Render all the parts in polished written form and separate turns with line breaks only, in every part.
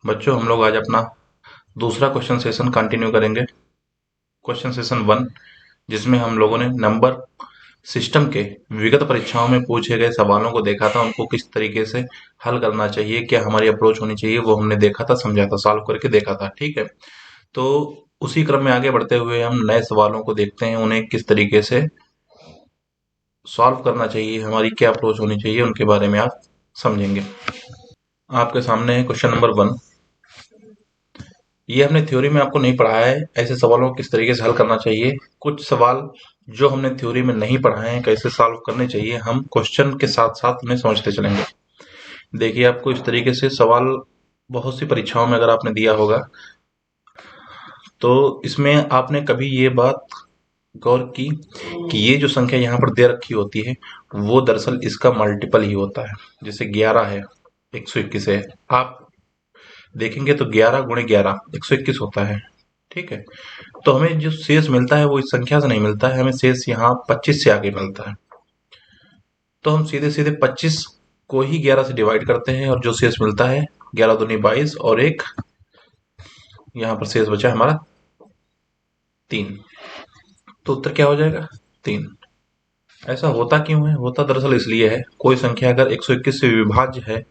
बच्चों, हम लोग आज अपना दूसरा क्वेश्चन सेशन कंटिन्यू करेंगे। क्वेश्चन सेशन 1, जिसमें हम लोगों ने नंबर सिस्टम के विगत परीक्षाओं में पूछे गए सवालों को देखा था, उनको किस तरीके से हल करना चाहिए, क्या हमारी अप्रोच होनी चाहिए, वो हमने देखा था, समझा था, सॉल्व करके देखा था। ठीक है, तो उसी क्रम में आगे बढ़ते हुए हम नए सवालों को देखते हैं, उन्हें किस तरीके से सॉल्व करना चाहिए, हमारी क्या अप्रोच होनी चाहिए, उनके बारे में आप समझेंगे। आपके सामने है क्वेश्चन नंबर 1। ये हमने थ्योरी में आपको नहीं पढ़ाया है, ऐसे सवालों को किस तरीके से हल करना चाहिए। कुछ सवाल जो हमने थ्योरी में नहीं पढ़ाए हैं, कैसे सॉल्व करने चाहिए, हम क्वेश्चन के साथ साथ उन्हें समझते चलेंगे। देखिए, आपको इस तरीके से सवाल बहुत सी परीक्षाओं में अगर आपने दिया होगा, तो इसमें आपने कभी ये बात गौर की कि ये जो संख्या यहाँ पर दे रखी होती है, वो दरअसल इसका मल्टीपल ही होता है। जैसे 11 है, 121 है, आप देखेंगे तो 11 × 11 121 होता है। ठीक है, तो हमें जो शेष मिलता है वो इस संख्या से नहीं मिलता है, हमें शेष यहाँ 25 से आगे मिलता है। तो हम सीधे सीधे 25 को ही 11 से डिवाइड करते हैं और जो शेष मिलता है 11 दूनी 22 और एक यहाँ पर शेष बचा हमारा 3। तो उत्तर क्या हो जाएगा? 3। ऐसा होता क्यों है? होता दरअसल इसलिए है, कोई संख्या अगर 121 से विभाज्य है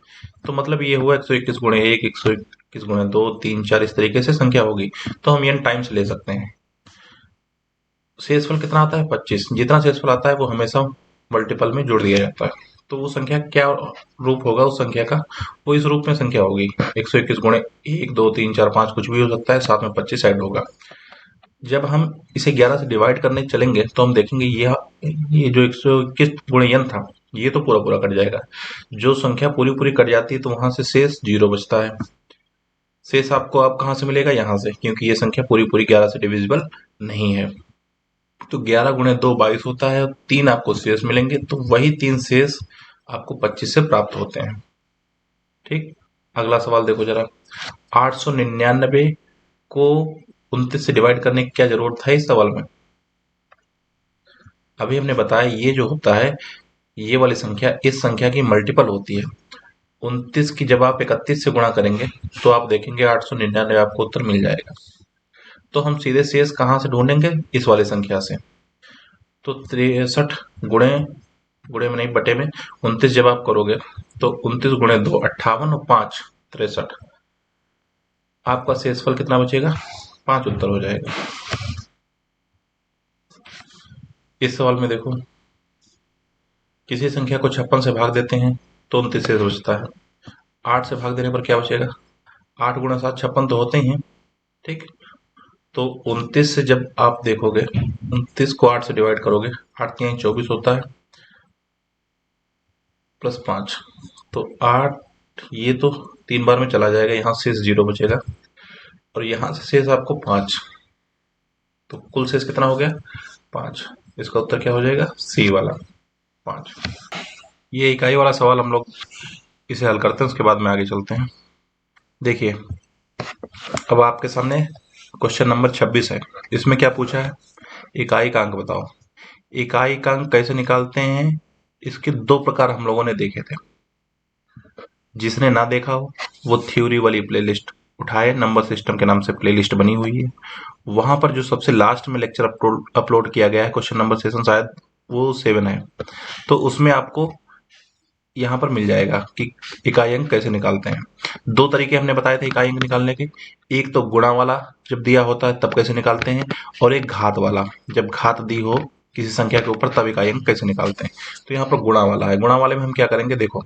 तो मतलब ये हुआ 121 गुणे 1, 121 गुणे 2, 3, 4, इस तरीके से संख्या होगी, तो हम n टाइम्स ले सकते हैं। शेषफल कितना आता है? 25। जितना शेषफल आता है वो हमेशा मल्टीपल में जोड़ दिया जाता है। तो वो संख्या क्या रूप होगा उस संख्या का? वो इस रूप में संख्या होगी, 121 गुणे 1, 2, 3, 4, 5 कुछ भी हो सकता है, साथ में 25 ऐड होगा। जब हम इसे 11 से डिवाइड करने चलेंगे तो हम देखेंगे ये जो 121 गुणे n था, ये तो पूरा पूरा कट जाएगा। जो संख्या पूरी पूरी कट जाती है तो वहां से शेष 0 बचता है। शेष आपको आप कहाँ से मिलेगा? यहाँ से, क्योंकि ये संख्या पूरी पूरी 11 से डिविजिबल नहीं है। तो 11 गुणे 2 22 होता है, 3 आपको शेष मिलेंगे, तो वही 3 शेष आपको 25 से प्राप्त होते हैं। ठीक, अगला सवाल देखो जरा। 899 को 29 से डिवाइड करने की क्या जरूरत है इस सवाल में? अभी हमने बताया ये जो होता है, ये वाली संख्या इस संख्या की मल्टीपल होती है। 29 की जब आप 31 से गुणा करेंगे तो आप देखेंगे 899 आपको उत्तर मिल जाएगा। तो हम सीधे शेष कहाँ से ढूंढेंगे? इस वाली संख्या से। तो 63 गुणे गुणे में नहीं, बटे में 29 जब आप करोगे तो 29 गुणे 2 58 और 5 63, आपका शेषफल कितना बचेगा? 5 उत्तर हो जाएगा। इस सवाल में देखो, किसी संख्या को 56 से भाग देते हैं तो 29 शेष बचता है। 8 से भाग देने पर क्या बचेगा? 8 गुणा 7 56 तो होते ही हैं। ठीक, तो 29 से जब आप देखोगे, 29 को 8 से डिवाइड करोगे, 8 3 24 होता है, प्लस 5, तो 8, ये तो 3 बार में चला जाएगा, यहाँ शेष 0 बचेगा और यहाँ से शेष आपको 5, तो कुल शेष कितना हो गया? 5। इसका उत्तर क्या हो जाएगा? सी वाला 5। ये इकाई वाला सवाल हम लोग इसे हल करते हैं, उसके बाद में आगे चलते हैं। देखिए, अब आपके सामने क्वेश्चन नंबर 26 है। इसमें क्या पूछा है? इकाई का अंक बताओ। इकाई का अंक कैसे निकालते हैं, इसके दो प्रकार हम लोगों ने देखे थे। जिसने ना देखा हो वो थ्योरी वाली प्लेलिस्ट उठाए, नंबर सिस्टम के नाम से प्लेलिस्ट बनी हुई है, वहां पर जो सबसे लास्ट में लेक्चर अपलोड किया गया है, क्वेश्चन नंबर सेशन शायद वो 7 है, तो उसमें आपको यहाँ पर मिल जाएगा कि इकाई अंक कैसे निकालते हैं। दो तरीके हमने बताए थे इकाई अंक निकालने के। एक तो गुणा वाला जब दिया होता है तब कैसे निकालते हैं, और एक घात वाला, जब घात दी हो किसी संख्या के ऊपर तब इकाई अंक कैसे निकालते हैं। तो यहाँ पर गुणा वाला है। गुणा वाले में हम क्या करेंगे? देखो,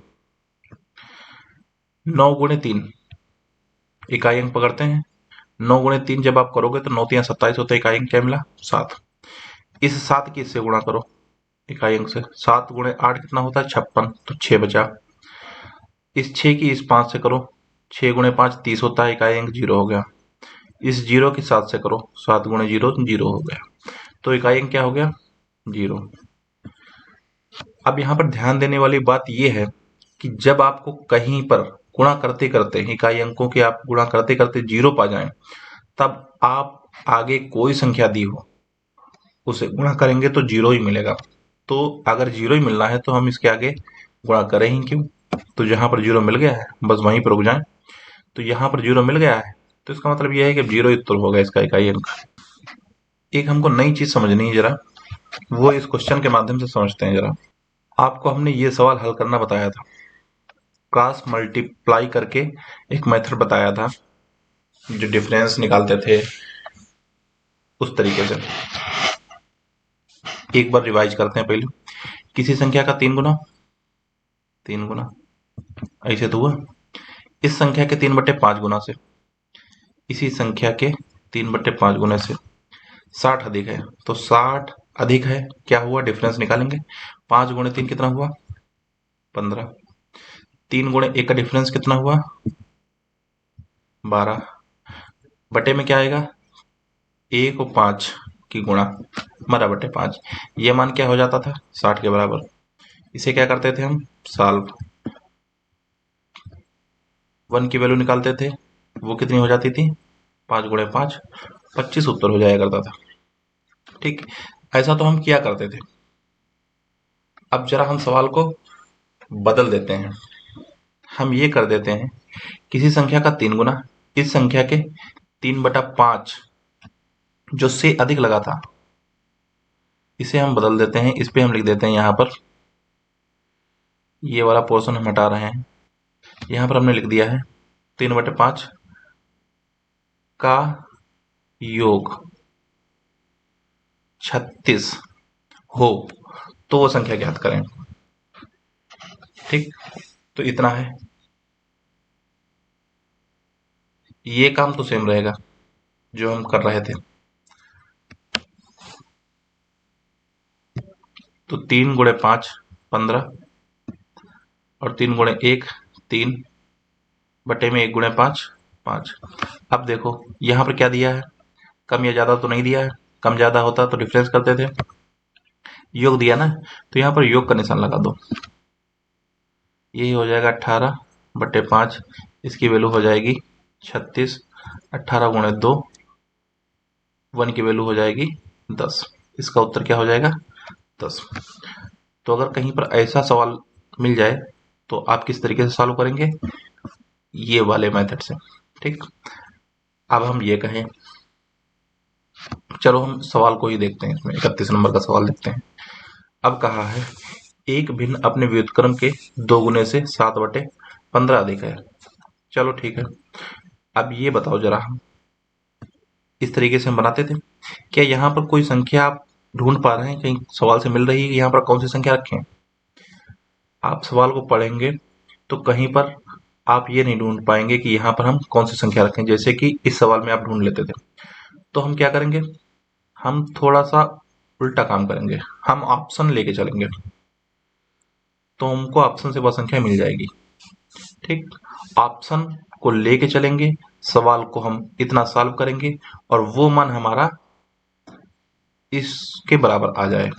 9 गुणे 3 इकाई अंक पकड़ते हैं। 9 गुणे 3 जब आप करोगे तो 9 3 27 होता है, इकाई अंक क्या मिला? 7। इस 7 की इससे गुणा करो इकाई अंक से, 7 गुणे 8 कितना होता है? 56, तो 6 बचा। इस 6 की इस 5 से करो, 6 गुणे 5 30 होता है, इकाई अंक 0 हो गया। इस 0 की 7 से करो, 7 गुणे 0 0 हो गया, तो इकाई अंक क्या हो गया? 0। अब यहाँ पर ध्यान देने वाली बात यह है कि जब आपको कहीं पर गुणा करते करते इकाई अंकों के आप गुणा करते करते 0 पा जाएं, तब आप आगे कोई संख्या दी हो उसे गुणा करेंगे तो 0 ही मिलेगा। तो अगर 0 ही मिलना है तो हम इसके आगे गुणा करें ही क्यों? तो जहां पर 0 मिल गया है बस वहीं पर रुक जाएं। तो यहाँ पर 0 मिल गया है, तो इसका मतलब यह है कि 0 उत्तर होगा इसका इकाई अंक। एक हमको नई चीज समझनी है जरा, वो इस क्वेश्चन के माध्यम से समझते हैं जरा। आपको हमने ये सवाल हल करना बताया था, क्रॉस मल्टीप्लाई करके एक मेथड बताया था जो डिफरेंस निकालते थे उस तरीके से। एक बार रिवाइज करते हैं पहले। किसी संख्या का 3 गुना ऐसे तो हुआ, इस संख्या के 3/5 गुना से, इसी संख्या के 3/5 गुने से 60 अधिक है, तो 60 अधिक है, क्या हुआ डिफरेंस निकालेंगे। 5 गुणे 3 कितना हुआ, 15। 3 गुणे 1 का डिफरेंस कितना हुआ, 12। बटे में क्या आएगा, 1 और 5 की गुणा, 12/5। ये मान क्या हो जाता था, 60 के बराबर। इसे क्या करते थे हम, सॉल्व। 1 की वैल्यू निकालते थे, वो कितनी हो जाती थी, 5 गुणे 5, 25 उत्तर हो जाया करता था। ठीक, ऐसा तो हम किया करते थे। अब जरा हम सवाल को बदल देते हैं। हम ये कर देते हैं, किसी संख्या का 3 गुना, इस संख्या के 3/5 जो से अधिक लगा था, इसे हम बदल देते हैं। इस पे हम लिख देते हैं, यहाँ पर ये वाला पोर्शन हम हटा रहे हैं। यहाँ पर हमने लिख दिया है 3/5 का योग 36 हो तो वो संख्या ज्ञात करें। ठीक, तो इतना है। ये काम तो सेम रहेगा जो हम कर रहे थे। तो 3 गुणे 5 15, और 3 गुणे 1 3, बटे में 1 गुणे 5 5। अब देखो यहाँ पर क्या दिया है, कम या ज्यादा तो नहीं दिया है। कम ज्यादा होता तो डिफरेंस करते थे। योग दिया ना, तो यहाँ पर योग का निशान लगा दो। यही हो जाएगा 18/5, इसकी वैल्यू हो जाएगी 36। 18 गुणे 2, 1 की वैल्यू हो जाएगी 10। इसका उत्तर क्या हो जाएगा, 10। तो अगर कहीं पर ऐसा सवाल मिल जाए तो आप किस तरीके से सॉल्व करेंगे, ये वाले मेथड से। ठीक, अब हम ये कहें, चलो हम सवाल को ही देखते हैं। इसमें 31 नंबर का सवाल देखते हैं। अब कहा है, एक भिन्न अपने व्युत्क्रम के 2 गुने से 7/15 अधिक है। चलो ठीक है, अब ये बताओ जरा, हम इस तरीके से हम बनाते थे, क्या यहाँ पर कोई संख्या आप ढूंढ पा रहे हैं, कहीं सवाल से मिल रही है कि यहाँ पर कौन सी संख्या रखें। आप सवाल को पढ़ेंगे तो कहीं पर आप ये नहीं ढूंढ पाएंगे कि यहाँ पर हम कौन सी संख्या रखें, जैसे कि इस सवाल में आप ढूंढ लेते थे। तो हम क्या करेंगे, हम थोड़ा सा उल्टा काम करेंगे, हम ऑप्शन लेके चलेंगे, तो हमको ऑप्शन से वह संख्या मिल जाएगी। ठीक, ऑप्शन को लेके चलेंगे, सवाल को हम इतना सॉल्व करेंगे और वो मान हमारा इसके बराबर आ जाए,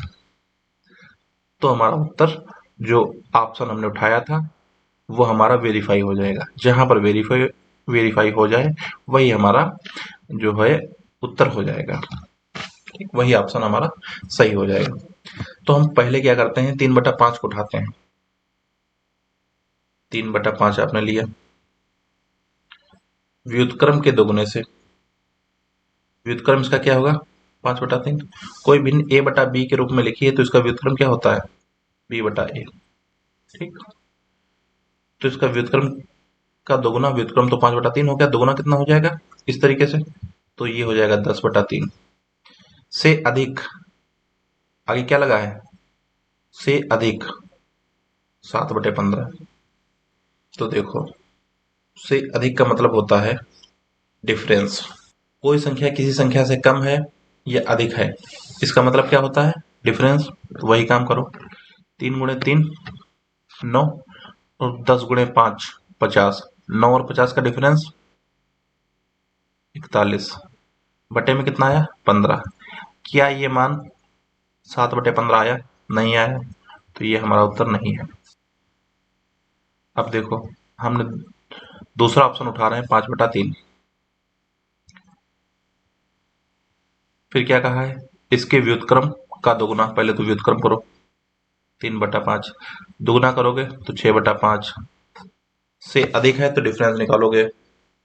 तो हमारा उत्तर जो ऑप्शन हमने उठाया था वो हमारा वेरीफाई हो जाएगा। जहां पर वेरीफाई हो जाए वही हमारा जो है उत्तर हो जाएगा। ठीक, वही ऑप्शन हमारा सही हो जाएगा। तो हम पहले क्या करते हैं, 3/5 को उठाते हैं। 3/5 आपने लिया, व्युत्क्रम के 2 गुने से, व्युत्क्रम इसका क्या होगा, 5/3। कोई भिन्न a/b के रूप में लिखिए तो इसका व्युत्क्रम क्या होता है, b/a। ठीक, तो इसका व्युत्क्रम का 2 गुना, व्युत्क्रम तो 5/3 हो गया, 2 गुना कितना हो जाएगा, इस तरीके से, तो ये हो जाएगा 10/3। से अधिक, आगे क्या लगा है, से अधिक 7/15। तो देखो, से अधिक का मतलब होता है डिफरेंस। कोई संख्या किसी संख्या से कम है या अधिक है, इसका मतलब क्या होता है, डिफरेंस। वही काम करो, 3 गुणे 3 9, और 10 गुणे 5 50। 9 और 50 का डिफरेंस 41, बटे में कितना आया, 15। क्या ये मान 7/15 आया, नहीं आया, तो ये हमारा उत्तर नहीं है। अब देखो, हमने दूसरा ऑप्शन उठा रहे हैं, 5/3। फिर क्या कहा है, इसके व्युत्क्रम का 2 गुना, पहले तो व्युत्क्रम करो, 3/5, दुगुना करोगे तो 6/5। से अधिक है तो डिफरेंस निकालोगे,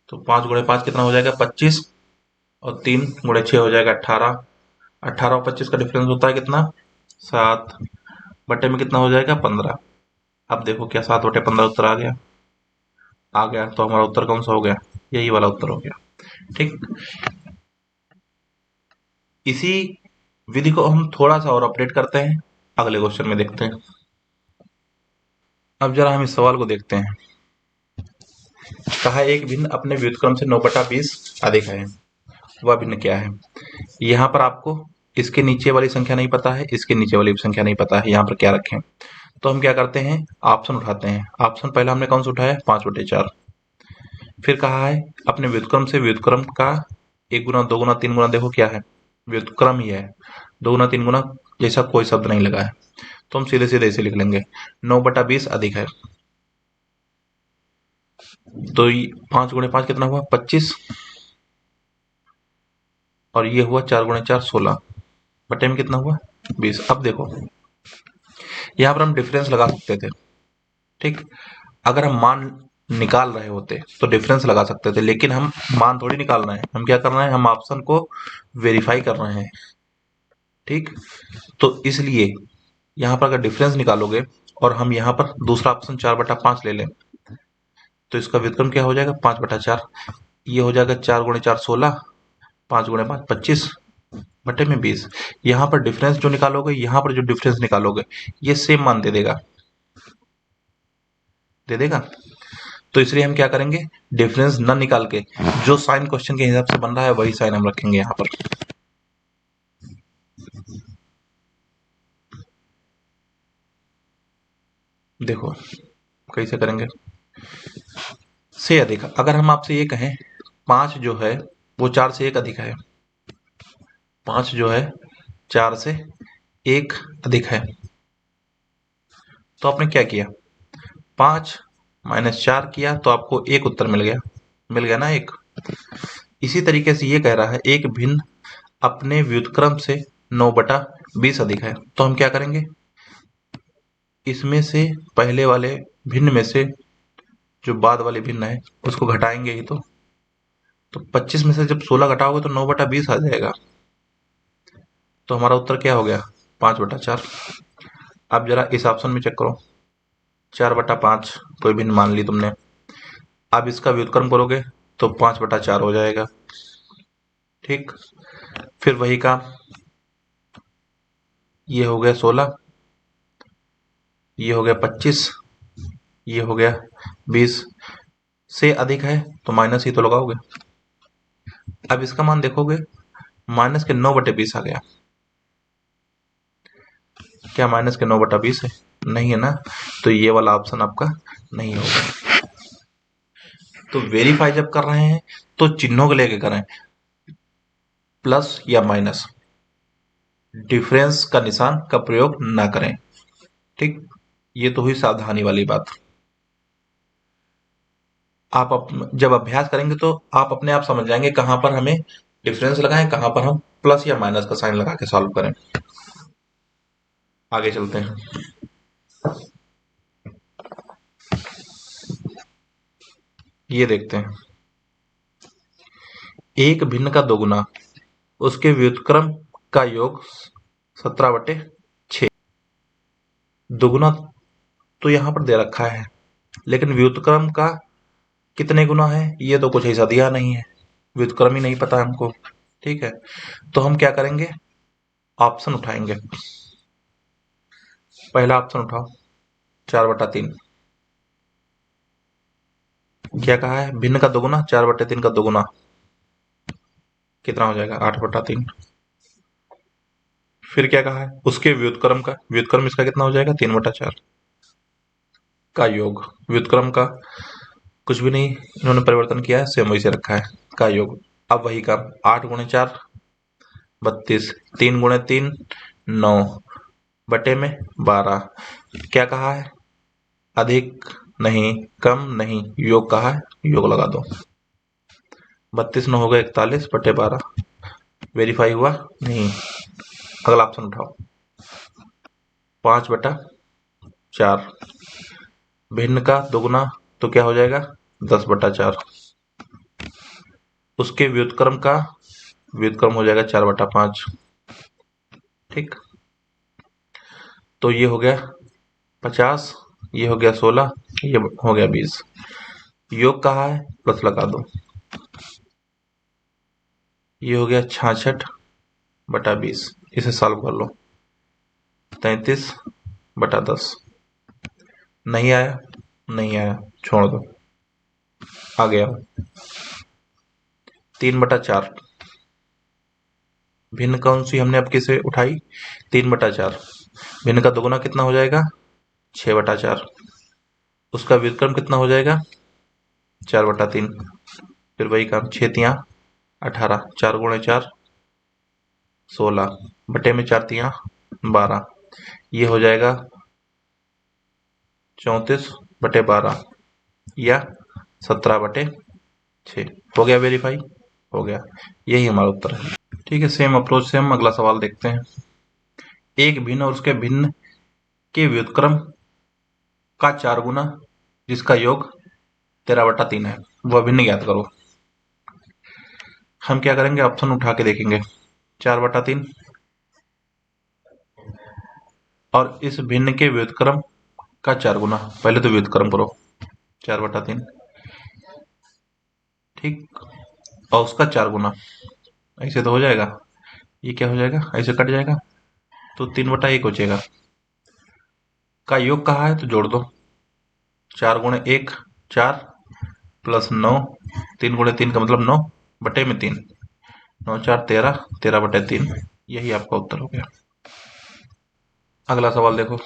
तो 5 × 5 कितना हो जाएगा 25, और 3 × 6 हो जाएगा 18। 18 और 25 का डिफरेंस होता है कितना 7, बटे में कितना हो जाएगा 15। अब देखो क्या 7/15 उत्तर आ गया। आ गया तो हमारा उत्तर कौन सा हो गया, यही वाला उत्तर हो गया। ठीक, इसी विधि को हम थोड़ा सा और अपडेट करते हैं, अगले क्वेश्चन में देखते हैं। अब जरा हम इस सवाल को देखते हैं। कहा एक भिन्न अपने व्युत्क्रम से 9/20 अधिक है, वह भिन्न क्या है। यहाँ पर आपको इसके नीचे वाली संख्या नहीं पता है, इसके नीचे वाली संख्या नहीं पता है, यहाँ पर क्या रखें। तो हम क्या करते हैं, ऑप्शन उठाते हैं। ऑप्शन पहला हमने कौन सा उठाया 5/4। फिर कहा है अपने व्युत्क्रम से व्युत्क्रम का 1 गुना 2 गुना 3 गुना, देखो क्या है व्युत्क्रम ही है, 2 गुना 3 गुना जैसा कोई शब्द नहीं लगा है, तो हम सीधे सीधे इसे लिख लेंगे 9/20 अधिक है। तो 5 × 5 कितना हुआ 25, और ये हुआ 4 × 4 16, बटे में कितना हुआ 20। अब देखो यहाँ पर हम डिफरेंस लगा सकते थे। ठीक, अगर हम मान निकाल रहे होते तो डिफरेंस लगा सकते थे, लेकिन हम मान थोड़ी निकाल रहे हैं, हम क्या कर रहे हैं, हम ऑप्शन को वेरीफाई कर रहे हैं। ठीक, तो इसलिए यहाँ पर अगर डिफरेंस निकालोगे और हम यहाँ पर दूसरा ऑप्शन 4/5 ले लें, तो इसका व्युत्क्रम क्या हो जाएगा 5/4। ये हो जाएगा 4 × 4 16, 5 × 5 25, बटे में 20। यहाँ पर डिफरेंस जो निकालोगे, यहाँ पर जो डिफरेंस निकालोगे, ये सेम मान दे देगा, दे देगा। तो इसलिए हम क्या करेंगे, डिफरेंस न निकाल के जो साइन क्वेश्चन के हिसाब से बन रहा है वही साइन हम रखेंगे यहाँ पर। देखो कैसे करेंगे, से अधिक, अगर हम आपसे ये कहें 5 जो है वो 4 से 1 अधिक है, 5 जो है 4 से 1 अधिक है, तो आपने क्या किया 5 - 4 किया तो आपको 1 उत्तर मिल गया ना 1। इसी तरीके से ये कह रहा है एक भिन्न अपने व्युत्क्रम से 9/20 अधिक है, तो हम क्या करेंगे, इसमें से पहले वाले भिन्न में से जो बाद वाले भिन्न है उसको घटाएंगे ही तो 25 में से जब 16 घटाओगे तो 9/20 आ जाएगा। तो हमारा उत्तर क्या हो गया 5/4। अब जरा इस ऑप्शन में चेक करो, 4/5 कोई भिन्न मान ली तुमने, अब इसका व्युत्क्रम करोगे तो 5/4 हो जाएगा। ठीक, फिर वही काम, ये हो गया 16, ये हो गया 25, ये हो गया 20, से अधिक है तो माइनस ही तो लगाओगे। अब इसका मान देखोगे माइनस के 9/20 आ गया, क्या माइनस के 9/20 है, नहीं है ना, तो ये वाला ऑप्शन आपका नहीं होगा। तो वेरीफाई जब कर रहे हैं तो चिन्हों को लेके करें, प्लस या माइनस, डिफरेंस का निशान का प्रयोग ना करें। ठीक, ये तो हुई सावधानी वाली बात। आप जब अभ्यास करेंगे तो आप अपने आप समझ जाएंगे कहां पर हमें डिफरेंस लगाएं, कहां पर हम प्लस या माइनस का साइन लगा के सॉल्व करें। आगे चलते हैं। ये देखते हैं, एक भिन्न का दोगुना उसके व्युत्क्रम का योग 17/6। दोगुना तो यहां पर दे रखा है, लेकिन व्युत्क्रम का कितने गुना है ये तो कुछ ऐसा दिया नहीं है, व्युत्क्रम ही नहीं पता हमको। ठीक है, तो हम क्या करेंगे, ऑप्शन उठाएंगे। पहला ऑप्शन उठाओ 4/3, क्या कहा है भिन्न का दोगुना, 4/3 का दोगुना कितना हो जाएगा 8/3। फिर क्या कहा है उसके व्युत्क्रम का, व्युत्क्रम इसका कितना हो जाएगा 3/4 का योग, व्युत्क्रम का कुछ भी नहीं इन्होंने परिवर्तन किया है, सेम वैसे रखा है का योग। अब वही काम 8 × 4 32, 3 × 3 9, बटे में 12। क्या कहा है अधिक नहीं कम नहीं, योग कहा है, योग लगा दो। 32 9 हो गया 41/12, वेरीफाई हुआ नहीं। अगला ऑप्शन उठाओ 5/4, भिन्न का दोगुना तो क्या हो जाएगा 10/4, उसके व्युत्क्रम का व्युत्क्रम हो जाएगा 4/5। ठीक, तो ये हो गया 50, ये हो गया 16, ये हो गया 20। योग कहाँ है, प्लस लगा दो। ये हो गया 66/20, इसे सॉल्व कर लो। 33/10। नहीं आया, नहीं आया, छोड़ दो। आ गया 3/4। भिन्न कौन सी हमने अब किसे उठाई, 3/4। भिन्न का दोगुना कितना हो जाएगा, 6/4। उसका व्युत्क्रम कितना हो जाएगा, 4/3। फिर वही काम, 6×3=18, 4×4 16, बटे में 4×3=12। ये हो जाएगा 34/12 या 17/6। हो गया वेरीफाई, हो गया। यही हमारा उत्तर है। ठीक है, सेम अप्रोच से हम अगला सवाल देखते हैं। एक भिन्न और उसके भिन्न के व्युत्क्रम का 4 गुना जिसका योग 13/3 है, वह भिन्न ज्ञात करो। हम क्या करेंगे, ऑप्शन उठा के देखेंगे। 4/3 और इस भिन्न के व्युत्क्रम का 4 गुना, पहले तो व्युत्क्रम करो 4/3, ठीक, और उसका 4 गुना, ऐसे तो हो जाएगा। ये क्या हो जाएगा, ऐसे कट जाएगा तो 3/1 बचेगा। का योग कहा है तो जोड़ दो, 4×1 4 प्लस 9, 3×3 का मतलब 9/3, 9×4 13, 13/3। यही आपका उत्तर हो गया। अगला सवाल देखो,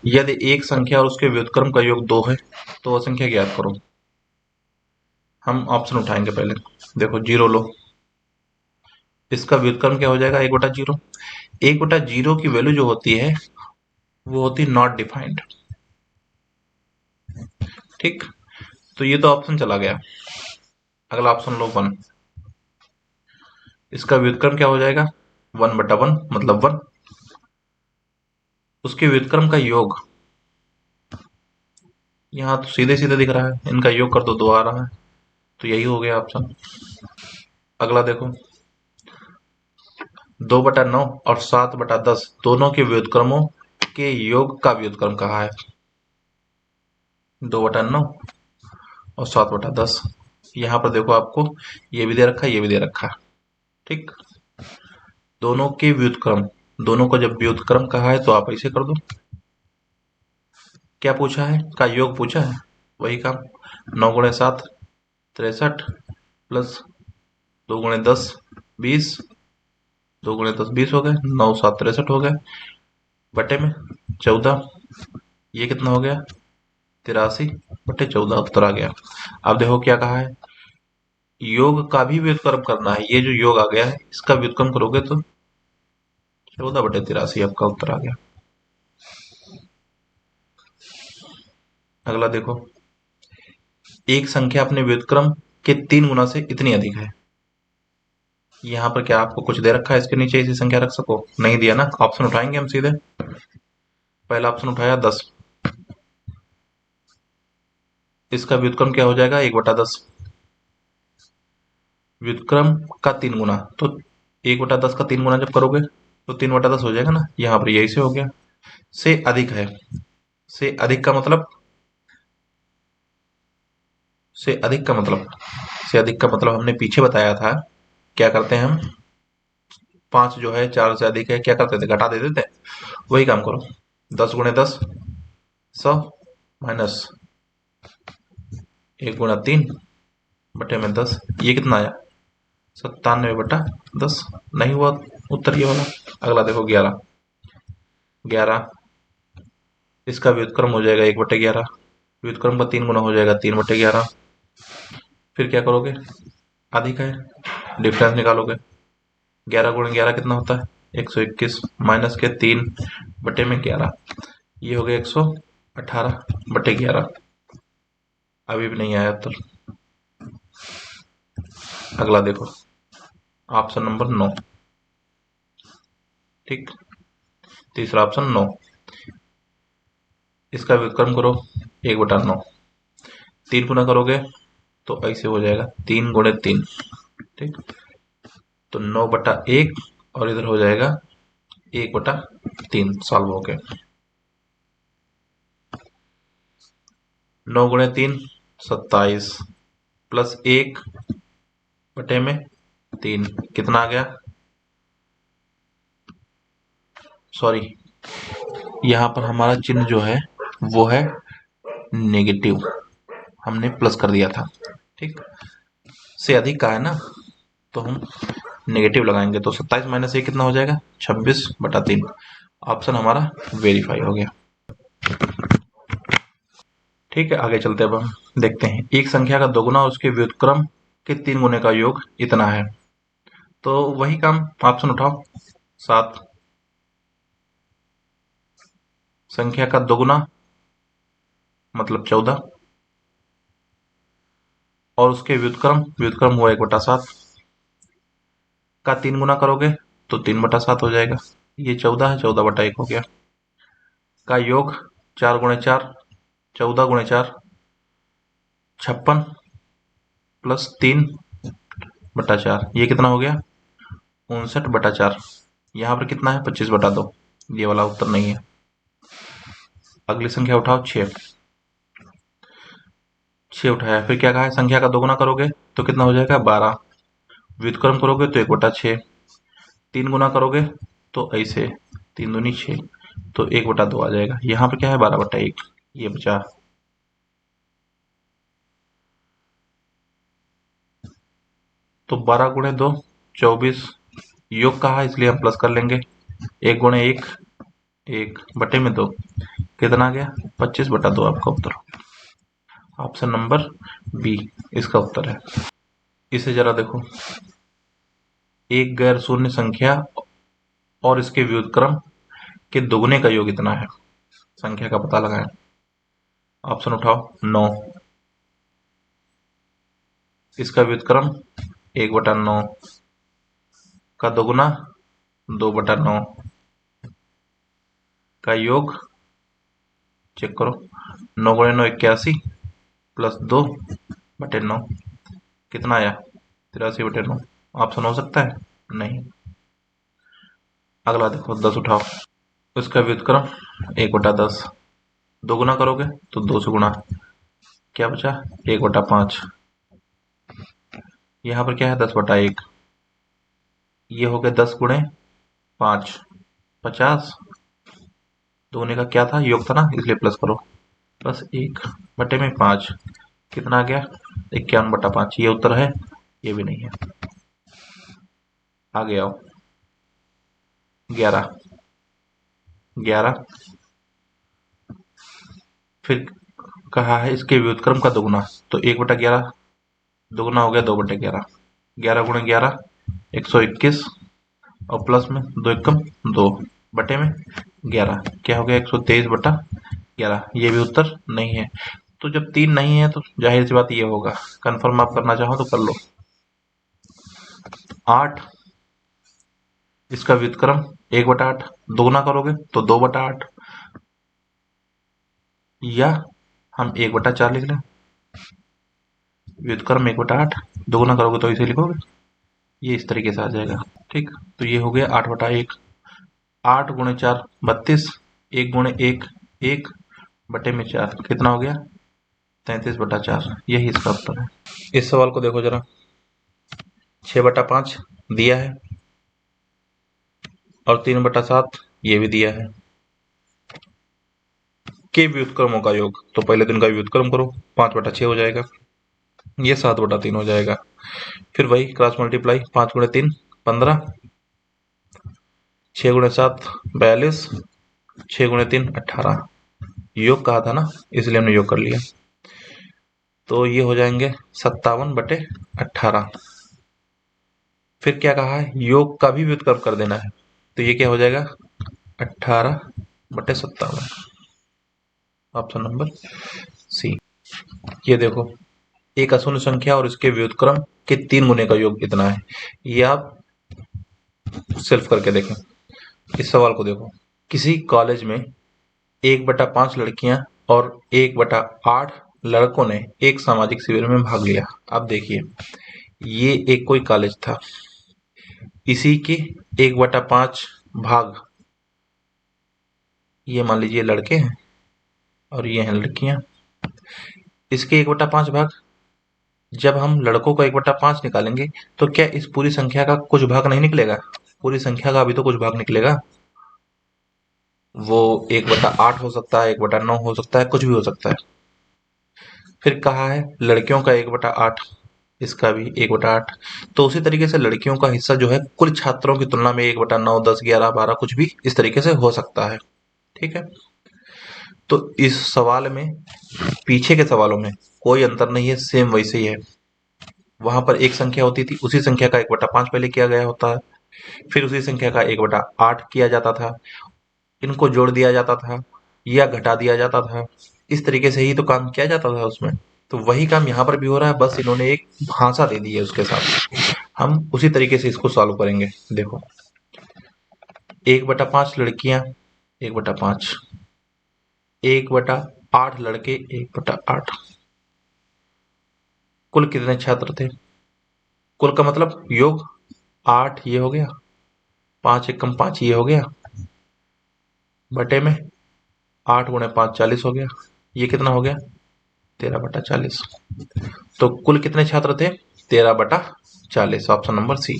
यदि एक संख्या और उसके व्युत्क्रम का योग 2 है तो वह संख्या ज्ञात करो। हम ऑप्शन उठाएंगे पहले। देखो, 0 लो, इसका व्युत्क्रम क्या हो जाएगा, 1/0। 1/0 की वैल्यू जो होती है वो होती है नॉट डिफाइंड। ठीक, तो ये तो ऑप्शन चला गया। अगला ऑप्शन लो 1, इसका व्युत्क्रम क्या हो जाएगा, 1/1 मतलब 1। उसके व्युत्क्रम का योग, यहाँ तो सीधे सीधे दिख रहा है, इनका योग कर दो, 2 आ रहा है, तो यही हो गया ऑप्शन। अगला देखो, 2/9 और 7/10 दोनों के व्युत्क्रमों के योग का व्युत्क्रम कहा है। 2/9 और 7/10, यहाँ पर देखो आपको ये भी दे रखा है, ये भी दे रखा है। ठीक, दोनों के व्युत्क्रम, दोनों को जब व्युत्क्रम कहा है तो आप ऐसे कर दो। क्या पूछा है, का योग पूछा है, वही काम। 9×7 63 प्लस 2×10 20, 2×10 20 हो गए, 9×7 63 हो गए, बटे में 14, ये कितना हो गया, 83/14, उत्तर आ गया। अब देखो क्या कहा है, योग का भी व्युत्क्रम करना है। ये जो योग आ गया है इसका व्युत्क्रम करोगे तो 14/83 आपका उत्तर आ गया। अगला देखो, एक संख्या अपने व्युत्क्रम के 3 गुना से इतनी अधिक है। यहाँ पर क्या आपको कुछ दे रखा है इसके नीचे इसी संख्या रख सको, नहीं दिया ना, ऑप्शन उठाएंगे हम सीधे। पहला ऑप्शन उठाया 10, इसका व्युत्क्रम क्या हो जाएगा, 1/10। व्युत्क्रम का 3 गुना, तो 1/10 का 3 गुना जब करोगे तो 3/10 हो जाएगा ना, यहाँ पर यही से हो गया। से अधिक है, से अधिक का मतलब, से अधिक का मतलब, से अधिक का मतलब हमने पीछे बताया था, क्या करते हैं हम, 5 जो है 4 से अधिक है, क्या करते थे, घटा देते थे। वही काम करो, 10×10 100 माइनस 1×3 बटे में 10, ये कितना आया, 97/10। नहीं हुआ उत्तर ये वाला। अगला देखो 11, 11 इसका व्युत्क्रम हो जाएगा 1/11, व्युत्क्रम का 3 गुना हो जाएगा 3/11। फिर क्या करोगे, अधिक है, डिफरेंस निकालोगे, 11×11 कितना होता है, 121, माइनस के 3/11, ये हो गया 118/11। अभी भी नहीं आया उत्तर। अगला देखो, ऑप्शन नंबर 9, ठीक, तीसरा ऑप्शन 9, इसका व्युत्क्रम करो 1/9, 3 गुना करोगे तो ऐसे हो जाएगा 3 × 3। ठीक, तो 9/1 और इधर हो जाएगा 1/3 सॉल्व हो गया। 9 × 3 27 प्लस 1/3 कितना आ गया? सॉरी, यहाँ पर हमारा चिन्ह जो है वो है नेगेटिव, हमने प्लस कर दिया था। ठीक, से अधिक का है ना, तो हम नेगेटिव लगाएंगे। तो 27 - 1 कितना हो जाएगा? 26/3। ऑप्शन हमारा वेरीफाई हो गया। ठीक है, आगे चलते अब हम देखते हैं। एक संख्या का दोगुना और उसके व्युत्क्रम के 3 गुने का योग इतना है। तो वही काम, ऑप्शन उठाओ। 7, संख्या का दोगुना मतलब 14 और उसके व्युत्क्रम हुआ 1/7 का 3 गुना करोगे तो 3/7 हो जाएगा। ये 14 है, 14/1 हो गया। का योग 4 × 4 14 × 4 56 प्लस 3/4 ये कितना हो गया? 59/4। यहाँ पर कितना है? 25/2। ये वाला उत्तर नहीं है। अगली संख्या उठाओ 6। 6 उठाया, फिर क्या कहा है? संख्या का दोगुना करोगे तो कितना हो जाएगा? 12। व्युत्क्रम करोगे तो 1/6। 3 गुना करोगे तो ऐसे 3 दूनी 6, तो 1/2 आ जाएगा। यहाँ पे क्या है? 12/1 ये बचा। तो 12 × 2 24 योग कहा इसलिए हम प्लस कर लेंगे। 1 × 1 1/2 कितना आ गया? 25/2 आपका उत्तर। ऑप्शन नंबर बी इसका उत्तर है। इसे जरा देखो, एक गैर शून्य संख्या और इसके व्युत्क्रम के दोगुने का योग इतना है। संख्या का पता लगाएं। ऑप्शन उठाओ। 9, इसका व्युत्क्रम 1/9 का दोगुना 2/9 का योग चेक करो। 9 × 9 81 प्लस 2/9 कितना आया? 83/9। ऑप्शन हो सकता है? नहीं। अगला देखो, 10 उठाओ, उसका व्युत्क्रम 1/10 दोगुना करोगे तो 2 से गुणा, क्या बचा? 1/5। यहाँ पर क्या है? 10/1। ये हो गया 10 × 5 50। दोगुने का क्या था? योग था ना, इसलिए प्लस करो। प्लस 1/5 कितना आ गया? 51/5। ये उत्तर है? ये भी नहीं है। आगे आओ। 11 11 फिर कहा है इसके व्युत्क्रम का दोगुना, तो 1/11 दोगुना हो गया 2/11। 11 × 11 121 और प्लस में 2 एकम 2 बटे में 11 क्या हो गया? 123/11। ये भी उत्तर नहीं है। तो जब 3 नहीं है तो जाहिर सी बात ये होगा। कंफर्म आप करना चाहो तो कर लो। 8, इसका व्युत्क्रम 1/8 दोगुना करोगे तो 2/8 या हम 1/4 लिख लें। व्युत्क्रम 1/8 दोगुना करोगे तो इसे लिखोगे, ये इस तरीके से आ जाएगा। ठीक, तो ये हो गया 8/1। 8 × 4 32, 1 × 1 1 बटे में 4 कितना हो गया? 33/4। यही इसका उत्तर है। इस सवाल को देखो जरा, 6/5 दिया है और 3/7 ये भी दिया है। के व्युत्क्रमों का योग, तो पहले तो इनका व्युत्क्रम करो, 5/6 हो जाएगा, ये 7/3 हो जाएगा। फिर वही क्रॉस मल्टीप्लाई, 5 × 3 15, 6 × 7 42, 6 × 3 18। योग कहा था ना, इसलिए हमने योग कर लिया। तो ये हो जाएंगे 57/18। फिर क्या कहा है? योग का भी व्युत्क्रम कर देना है, तो ये क्या हो जाएगा? 18/57। Option number C. ये देखो, एक अशून्य संख्या और इसके व्युत्क्रम के 3 गुने का योग कितना है? ये आप सेल्फ करके देखें। इस सवाल को देखो, किसी कॉलेज में 1/5 लड़कियां और 1/8 लड़कों ने एक सामाजिक शिविर में भाग लिया। अब देखिए, ये एक कोई कॉलेज था, इसी के 1/5 भाग ये मान लीजिए लड़के हैं और ये हैं लड़कियां। इसके 1/5 भाग, जब हम लड़कों का 1/5 निकालेंगे तो क्या इस पूरी संख्या का कुछ भाग नहीं निकलेगा? पूरी संख्या का भी तो कुछ भाग निकलेगा। वो 1/8 हो सकता है, 1/9 हो सकता है, कुछ भी हो सकता है। फिर कहा है लड़कियों का 1/8, इसका भी 1/8। तो उसी तरीके से लड़कियों का हिस्सा जो है कुल छात्रों की तुलना में 1/9, 10, 11, 12 कुछ भी इस तरीके से हो सकता है। ठीक है, तो इस सवाल में, पीछे के सवालों में कोई अंतर नहीं है, सेम वैसे ही है। वहां पर एक संख्या होती थी, उसी संख्या का 1/5 पहले किया गया होता है, फिर उसी संख्या का 1/8 किया जाता था, इनको जोड़ दिया जाता था या घटा दिया जाता था। इस तरीके से ही तो काम किया जाता था उसमें। तो वही काम यहाँ पर भी हो रहा है, बस इन्होंने एक भाषा दे दी है उसके साथ। हम उसी तरीके से इसको सॉल्व करेंगे। देखो, 1/5 लड़कियां, 1/5, 1/8 लड़के, 1/8। कुल कितने छात्र थे? कुल का मतलब योग, 8 ये हो गया, 5 एकम 5 ये हो गया, बटे में 8 गुणे 5 40 हो गया। ये कितना हो गया? 13/40। तो कुल कितने छात्र थे? 13/40, ऑप्शन नंबर सी।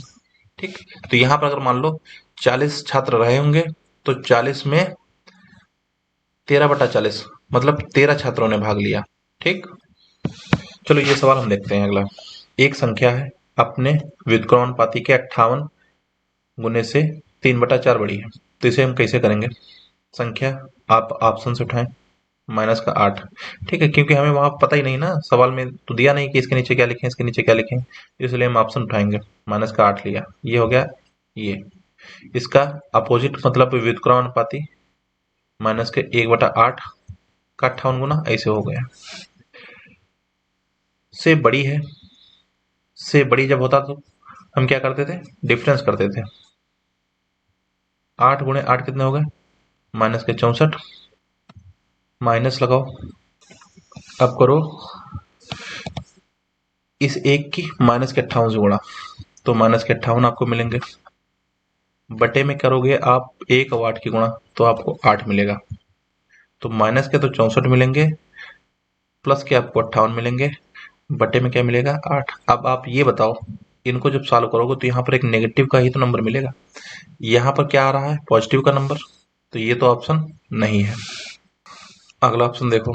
ठीक, तो यहां पर अगर मान लो 40 छात्र रहे होंगे तो 40 में 13/40 मतलब 13 छात्रों ने भाग लिया। ठीक, चलो ये सवाल हम देखते हैं अगला। एक संख्या है, अपने व्युत्क्रमानुपाती के 58 गुने से 3/4 बड़ी है, तो इसे हम कैसे करेंगे? संख्या आप ऑप्शन से उठाएं, -8। ठीक है, क्योंकि हमें वहां पता ही नहीं ना, सवाल में तो दिया नहीं कि इसके नीचे क्या लिखें, इसके नीचे क्या लिखें, इसलिए हम ऑप्शन उठाएंगे। -8 लिया, ये हो गया। ये इसका अपोजिट मतलब व्युत्क्रमानुपाती, माइनस के 1/8 का 58 गुना, ऐसे हो गया। से बड़ी है, से बड़ी जब होता तो हम क्या करते थे? डिफरेंस करते थे। 8 गुणे 8 कितने हो गए? -64। माइनस लगाओ, अब करो इस एक की -58 से गुणा, तो -58 आपको मिलेंगे। बटे में करोगे आप 1 और 8 की गुणा, तो आपको 8 मिलेगा। तो माइनस के तो 64 मिलेंगे, प्लस के आपको 58 मिलेंगे, बटे में क्या मिलेगा? 8। अब आप ये बताओ, इनको जब सॉल्व करोगे तो यहाँ पर एक नेगेटिव का ही तो नंबर मिलेगा, यहाँ पर क्या आ रहा है? पॉजिटिव का नंबर, तो ये तो ऑप्शन नहीं है। अगला ऑप्शन देखो,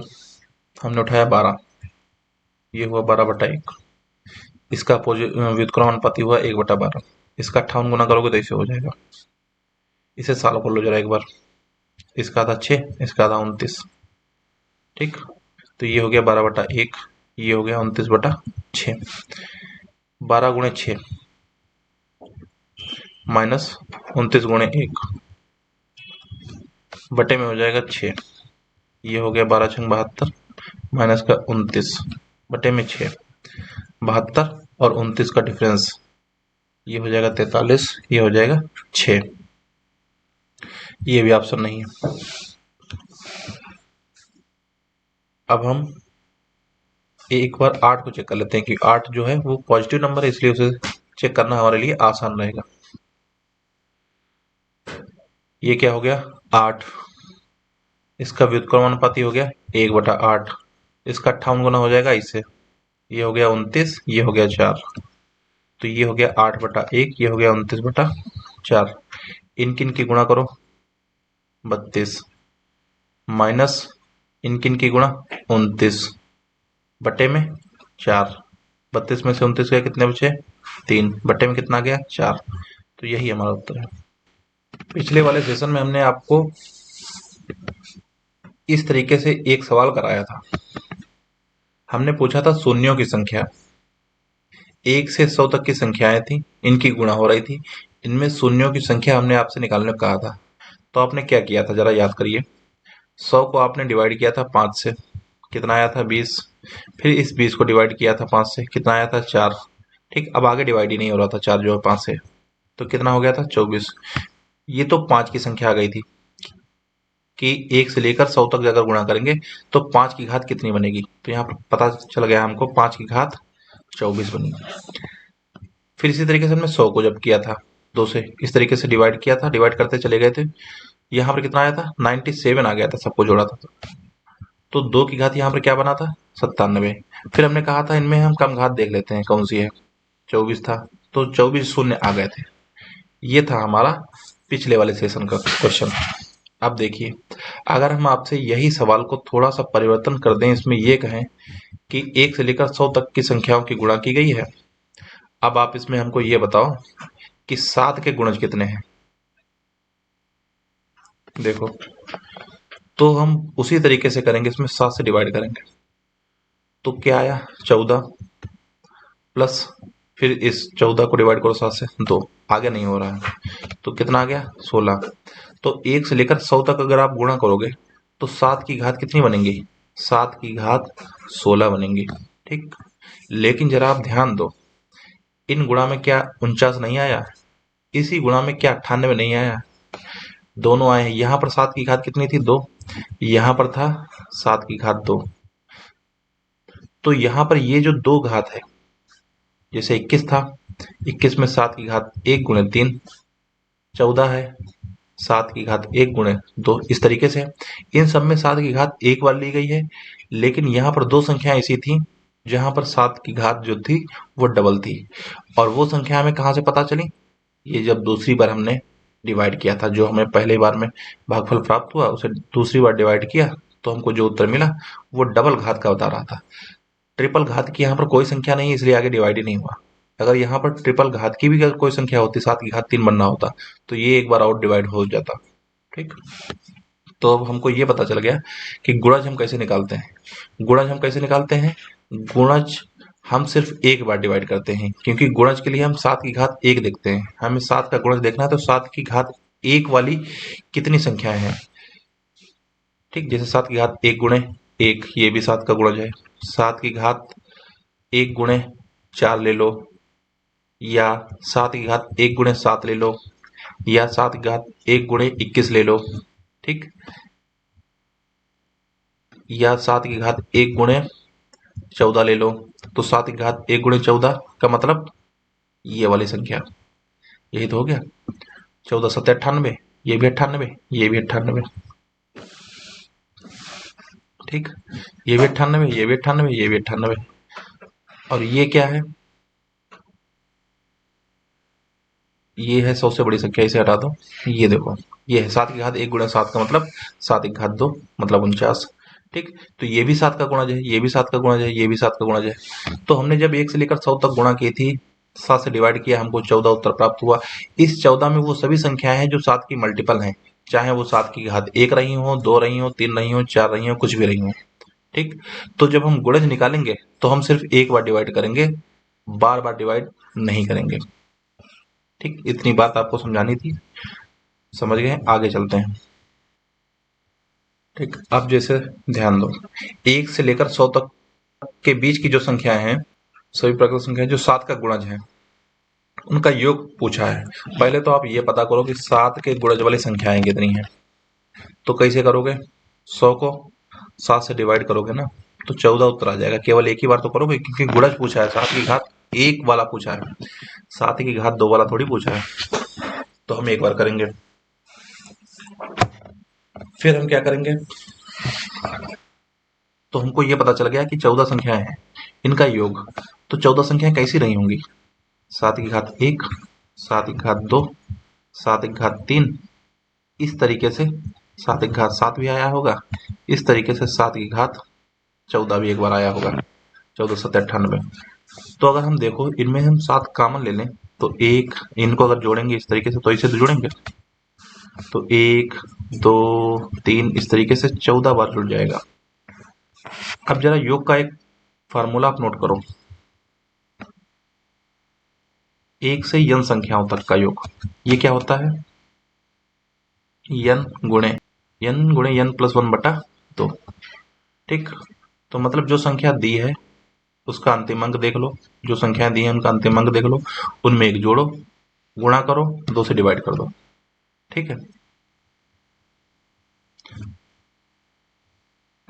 हमने उठाया 12, ये हुआ 12/1, इसका व्युत्क्रमानुपाती हुआ 1/12, इसका 58 गुना करोगे तो ऐसे हो जाएगा। इसे सॉल्व कर लो जरा एक बार, इसका आधा 6, इसका आधा 29। ठीक, तो ये हो गया 12/1, ये हो गया 29/6। 12 गुणे 6 माइनस 29 गुणे 1 बटे में हो जाएगा 6, ये हो गया 12 छंग 72, माइनस का 29 बटे में 6, 72 और 29 का डिफरेंस, ये हो जाएगा 43, ये हो जाएगा 6। ये भी ऑप्शन नहीं है। अब हम एक बार 8 को चेक कर लेते हैं कि 8 जो है वो पॉजिटिव नंबर है, इसलिए उसे चेक करना हमारे लिए आसान रहेगा। ये क्या हो गया? 8, इसका व्युत्क्रमानुपाती हो गया 1/8, इसका 58 गुना हो जाएगा इससे, ये हो गया 29, ये हो गया 4, तो ये हो गया 8/1, ये हो गया 29/4। इन किन की गुणा करो? 32, माइनस इन किन की गुणा? 29 बटे में 4, 32 में से 29 गए, कितने बचे? 3, बटे में कितना गया? 4। तो यही हमारा उत्तर है। पिछले वाले सेशन में हमने आपको इस तरीके से एक सवाल कराया था। हमने पूछा था शून्यों की संख्या, 1 से 100 तक की संख्याएं थी, इनकी गुणा हो रही थी, इनमें शून्यों की संख्या हमने आपसे निकालने को कहा था। तो आपने क्या किया था, जरा याद करिए। 100 को आपने डिवाइड किया था 5 से, कितना आया था? 20। फिर इस 20 को डिवाइड किया था 5 से, कितना आया था? 4। ठीक, अब आगे डिवाइड ही नहीं हो रहा था 4 जो है 5 से, तो कितना हो गया था? 24। ये तो 5 की संख्या आ गई थी। कि 1 से लेकर 100 तक अगर गुणा करेंगे तो 5 की घात कितनी बनेगी। तो यहाँ पर पता चल गया हमको 5 की घात 24 बनी। फिर इसी तरीके से हमने 100 को जब किया था 2 से, इस तरीके से डिवाइड किया था, डिवाइड करते चले गए थे। यहाँ पर कितना आया था 97 आ गया था, सबको जोड़ा था तो 2 की घात यहाँ पर क्या बना था 97। फिर हमने कहा था इनमें हम कम घात देख लेते हैं कौन सी है, 24 था, तो 24 शून्य आ गए थे। ये था हमारा पिछले वाले सेशन का क्वेश्चन। अब देखिए, अगर हम आपसे यही सवाल को थोड़ा सा परिवर्तन कर दें, इसमें ये कहें कि 1 से लेकर 100 तक की संख्याओं की गुणा की गई है। अब आप इसमें हमको ये बताओ कि 7 के गुणज कितने हैं। देखो, तो हम उसी तरीके से करेंगे, इसमें 7 से डिवाइड करेंगे तो क्या आया 14 प्लस, फिर इस 14 को डिवाइड करो 7 से, 2, आगे नहीं हो रहा है तो कितना आ गया 16। तो 1 से लेकर 100 तक अगर आप गुणा करोगे तो 7 की घात कितनी बनेंगी, 7 की घात 16 बनेंगी। ठीक, लेकिन जरा आप ध्यान दो, इन गुणा में क्या 49 नहीं आया, इसी गुणा में क्या 98 नहीं आया, दोनों आए हैं। यहाँ पर 7 की घात कितनी थी 2, यहाँ पर था 7 की घात 2। तो यहाँ पर ये जो 2 घात है, जैसे 21 था, 21 में 7 की घात 1 गुणे 3, 14 है 7 की घात 1 गुणे 2, इस तरीके से इन सब में 7 की घात 1 बार ली गई है। लेकिन यहाँ पर 2 संख्याएं ऐसी थी जहां पर 7 की घात जो थी वो डबल थी, और वो संख्या हमें कहाँ से पता चली, ये जब दूसरी बार हमने डिवाइड किया था, जो हमें पहले बार में भागफल प्राप्त हुआ उसे दूसरी बार डिवाइड किया तो हमको जो उत्तर मिला वो डबल घात का बता रहा था। ट्रिपल घात की यहाँ पर कोई संख्या नहीं, इसलिए आगे डिवाइड ही नहीं हुआ। अगर यहाँ पर ट्रिपल घात की भी अगर कोई संख्या होती, 7 की घात 3 बनना होता, तो ये एक बार आउट डिवाइड हो जाता। ठीक, तो अब हमको ये पता चल गया कि गुणज हम कैसे निकालते हैं। गुणज हम कैसे निकालते हैं, गुणज हम सिर्फ एक बार डिवाइड करते हैं, क्योंकि गुणज के लिए हम 7 की घात 1 देखते हैं। हमें 7 का गुणज देखना है तो 7 की घात 1 वाली कितनी संख्याएं हैं। ठीक, जैसे 7 की घात 1 गुणे 1, ये भी 7 का गुणज है। 7 की घात 1 गुणे 4 ले लो, या 7 की घात 1 गुणे 7 ले लो, या 7 की घात 1 गुणे 21 ले लो। ठीक, या 7 की घात 1 गुणे 14 ले लो। तो 7 की घात 1 गुणे 14 का मतलब ये वाली संख्या, यही तो हो गया 14 सत्ते 98, ये भी 98, ये भी 98। ठीक, ये भी 98, ये भी 98, ये भी 98, और ये क्या है, ये है 100 से बड़ी संख्या, इसे हटा दो। ये देखो, ये है 7 की घात 1 गुणा 7 का मतलब 7 की घात 2 मतलब 49। ठीक, तो ये भी 7 का गुणज है, ये भी 7 का गुणज है, ये भी 7 का गुणज है। तो हमने जब 1 से लेकर 100 तक गुणा की थी, 7 से डिवाइड किया, हमको 14 उत्तर प्राप्त हुआ। इस 14 में वो सभी संख्याएं हैं जो 7 की मल्टीपल हैं, चाहे वो 7 की घात 1 रही हो, 2 रही हो, 3 रही हो, 4 रही हो, कुछ भी रही हो। ठीक, तो जब हम गुणज निकालेंगे तो हम सिर्फ एक बार डिवाइड करेंगे, बार बार डिवाइड नहीं करेंगे। ठीक, इतनी बात आपको समझानी थी, समझ गए, आगे चलते हैं। ठीक, अब जैसे ध्यान दो, 1 से लेकर 100 तक के बीच की जो संख्याएं हैं, सभी प्रकार की संख्याएं जो 7 का गुणज है उनका योग पूछा है। पहले तो आप ये पता करो कि 7 के गुणज वाली संख्याएं कितनी हैं। तो कैसे करोगे, 100 को 7 से डिवाइड करोगे ना तो 14 उत्तर आ जाएगा। केवल एक ही बार तो करोगे, क्योंकि गुणज पूछा है, 7 की घात 1 वाला पूछा है, 7 की घात 2 वाला थोड़ी पूछा है। तो हम एक बार करेंगे, फिर हम क्या करेंगे, तो हमको ये पता चल गया कि 14 संख्याएं हैं, इनका योग। तो 14 संख्याएं कैसी रही होंगी, 7 की घात 1, 7 की घात 2, 7 की घात 3, इस तरीके से 7 की घात 7 भी आया होगा, इस तरीके से 7 की घात 14 भी एक बार आया होगा, 14 सत्ते 98। तो अगर हम देखो इनमें हम 7 कॉमन ले लें तो एक, इनको अगर जोड़ेंगे इस तरीके से तो इसे तो जोड़ेंगे तो 1 2 3 इस तरीके से 14 बार जुड़ जाएगा। अब जरा योग का एक फार्मूला आप नोट करो, 1 से n संख्याओं तक का योग, ये क्या होता है, n गुणे n प्लस 1 बटा 2। ठीक, तो मतलब जो संख्या दी है उसका अंतिम अंक देख लो, जो संख्याएं दी हैं उनका अंतिम अंक देख लो, उनमें एक जोड़ो, गुणा करो, 2 से डिवाइड कर दो। ठीक है,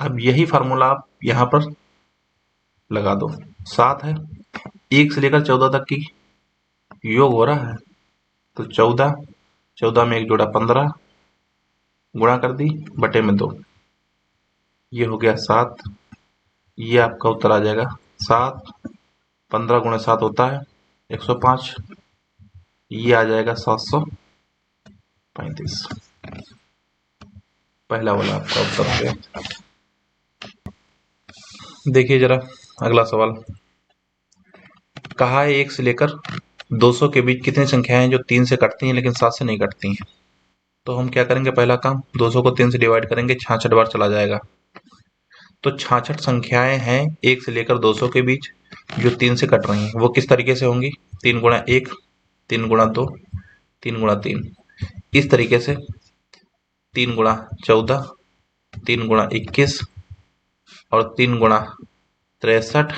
अब यही फार्मूला आप यहाँ पर लगा दो। 7 है, 1 से लेकर 14 तक की योग हो रहा है, तो 14, 14 में 1 जोड़ा 15, गुणा कर दी बटे में 2, ये हो गया 7। ये आपका उत्तर आ जाएगा 7। 15 गुणे 7 होता है 105, ये आ जाएगा 735। पहला वाला आपका उत्तर हो गया। देखिए जरा अगला सवाल, कहा है 1 से लेकर 200 के बीच कितनी संख्याएं हैं जो 3 से कटती हैं लेकिन 7 से नहीं कटती हैं। तो हम क्या करेंगे, पहला काम 200 को 3 से डिवाइड करेंगे, 66 बार चला जाएगा। तो 66 संख्याएं हैं 1 से लेकर 200 के बीच जो 3 से कट रही हैं। वो किस तरीके से होंगी, 3 गुणा 1, 3 गुणा 2, 3 गुणा 3, इस तरीके से 3 गुणा 14, 3 गुणा 21 और 3 गुणा 63,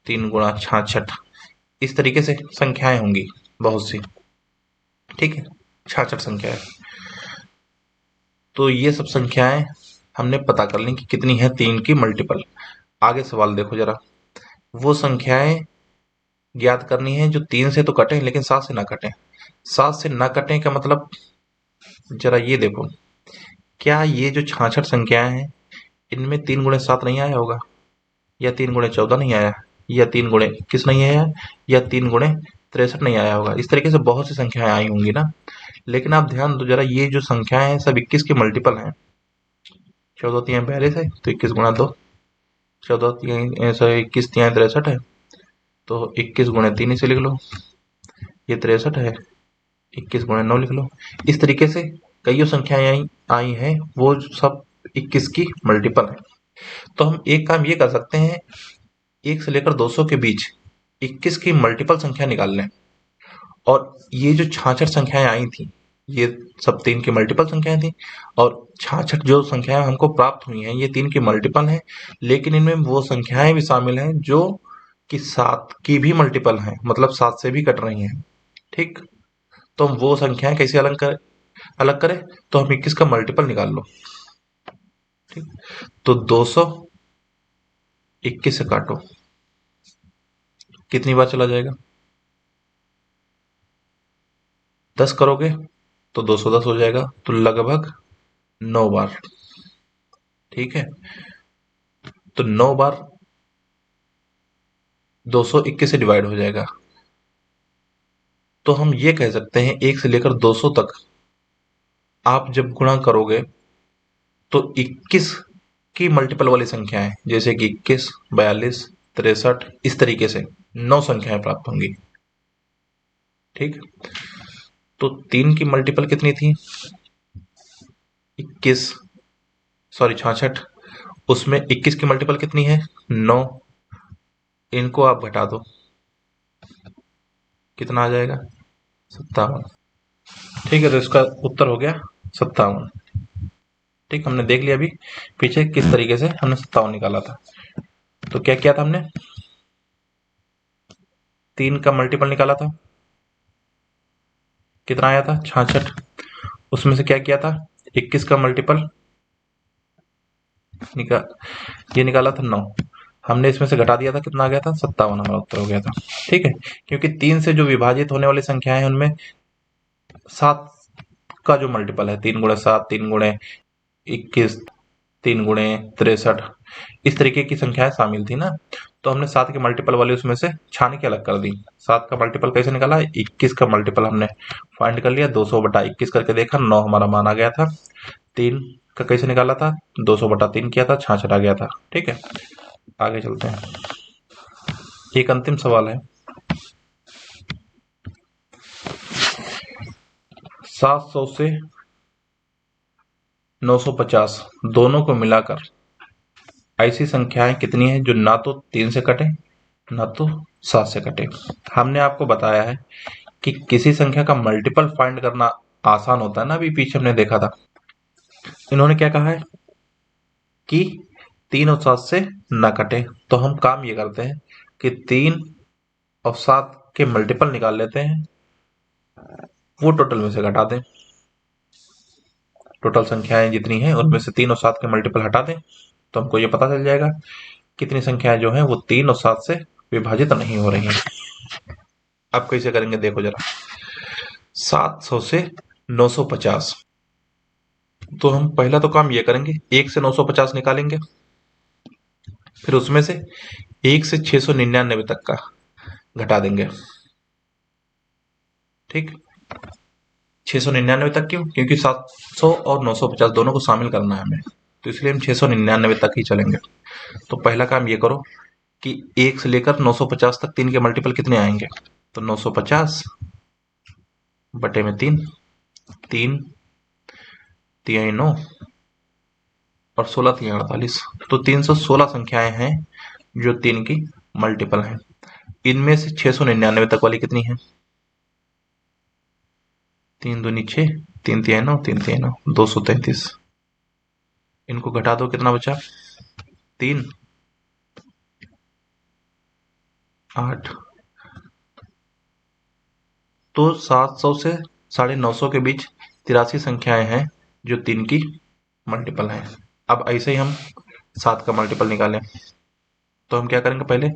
3 गुणा 66, इस तरीके से संख्याएं होंगी बहुत सी। ठीक है, 66 संख्याएं। तो ये सब संख्याएं हमने पता कर ली कि कितनी है 3 की मल्टीपल। आगे सवाल देखो जरा, वो संख्याएं ज्ञात करनी है जो 3 से तो कटे लेकिन 7 से ना कटे। 7 से ना कटे का मतलब जरा ये देखो, क्या ये जो 66 संख्याएं हैं इनमें 3 गुणे 7 नहीं आया होगा, या 3 गुणे 14 नहीं आया, या 3 गुणे 21 नहीं आया, या 3 गुणे 63 नहीं आया होगा। इस तरीके से बहुत सी संख्याएं आई होंगी ना। लेकिन आप ध्यान दो जरा, ये जो संख्याएं हैं सब 21 के मल्टीपल हैं। 14 तियां 42 है तो 21 गुणा 2, 14 तियां 21 तियां 63 है तो 21 गुणे 3 इसे लिख लो, ये 63 है, 21 गुणे 9 लिख लो। इस तरीके से कई संख्याएं आई हैं, वो सब 21 की मल्टीपल है। तो हम एक काम ये कर सकते हैं, 1 से लेकर 200 के बीच 21 की मल्टीपल संख्या निकाल लें, और ये जो 66 संख्याएं आई थी ये सब 3 की मल्टीपल संख्याएं थी, और 66 जो संख्याएं हमको प्राप्त हुई हैं ये 3 की मल्टीपल हैं, लेकिन इनमें वो संख्याएं भी शामिल हैं जो कि 7 की भी मल्टीपल हैं, मतलब 7 से भी कट रही हैं। ठीक, तो हम वो संख्याएं कैसे अलग करें, तो हम 21 का मल्टीपल निकाल लो। ठीक, तो 200 21 से काटो, कितनी बार चला जाएगा, 10 करोगे तो 210 हो जाएगा, तो लगभग 9 बार। ठीक है, तो 9 बार 221 से डिवाइड हो जाएगा। तो हम ये कह सकते हैं 1 से लेकर 200 तक आप जब गुणा करोगे तो 21 की मल्टीपल वाली संख्याएं जैसे कि 21, 42, 63, इस तरीके से 9 संख्याएं प्राप्त होंगी। ठीक, तो 3 की मल्टीपल कितनी थी, 21, सॉरी 66, उसमें 21 की मल्टीपल कितनी है, 9, इनको आप घटा दो, कितना आ जाएगा, 57। ठीक है, तो इसका उत्तर हो गया 57। ठीक, हमने देख लिया अभी पीछे किस तरीके से हमने 57 निकाला था। तो क्या किया था हमने, 3 का मल्टीपल निकाला था, कितना आया था 66, उसमें से क्या किया था 21 का मल्टीपल ये निकाला था 9, हमने इसमें से घटा दिया था, कितना आ गया था 57, हमारा उत्तर हो गया था। ठीक है, क्योंकि 3 से जो विभाजित होने वाली संख्याएं हैं उनमें 7 का जो मल्टीपल है, 3 गुणे 7, 3 गुणे 21, 3 गुणे 63, इस तरीके की संख्याएं शामिल थी ना। तो हमने 7 के मल्टीपल वाली उसमें से छान के अलग कर दी। 7 का मल्टीपल कैसे निकाला, 21 का मल्टीपल हमने फाइंड कर लिया, 200/21 करके देखा, 9 हमारा मान आ गया था। 3 का कैसे निकाला था, 200/3 किया था, 66 आ गया था। ठीक है, आगे चलते हैं। एक अंतिम सवाल है, 700 से 950 दोनों को मिलाकर ऐसी संख्याएं कितनी हैं जो ना तो 3 से कटे ना तो 7 से कटे। हमने आपको बताया है कि किसी संख्या का मल्टीपल फाइंड करना आसान होता है ना, अभी पीछे हमने देखा था। इन्होंने क्या कहा है कि 3 और 7 से ना कटे, तो हम काम ये करते हैं कि 3 और 7 के मल्टीपल निकाल लेते हैं, वो टोटल में से घटा दें, टोटल संख्याएं जितनी हैं उनमें से 3 और 7 के मल्टीपल हटा दें, तो हमको ये पता चल जाएगा कितनी संख्याएं जो हैं वो 3 और 7 से विभाजित नहीं हो रही हैं। अब कैसे करेंगे देखो जरा। 700 से 950, तो हम पहला तो काम ये करेंगे, 1 से 950 निकालेंगे, फिर उसमें से 1 से 699 तक का घटा देंगे। ठीक, 699 तक क्यों? क्योंकि 700 और 950 दोनों को शामिल करना है हमें, तो इसलिए हम 699 तक ही चलेंगे। तो पहला काम ये करो कि 1 से लेकर 950 तक 3 के मल्टीपल कितने आएंगे, तो 950 बटे में 3, 3 तिहाई 9 और 16 तिहाई 48, तो 316 संख्याएं हैं जो 3 की मल्टीपल हैं। इनमें से 699 तक वाली कितनी है? 3 दूनी 6, 3 तिहाई 9, 3 तिहाई 9, 233। इनको घटा दो, कितना बचा? 3, 8। तो 700 से 950 के बीच 83 संख्याएं हैं जो 3 की मल्टीपल हैं। अब ऐसे ही हम 7 का मल्टीपल निकालें, तो हम क्या करेंगे, पहले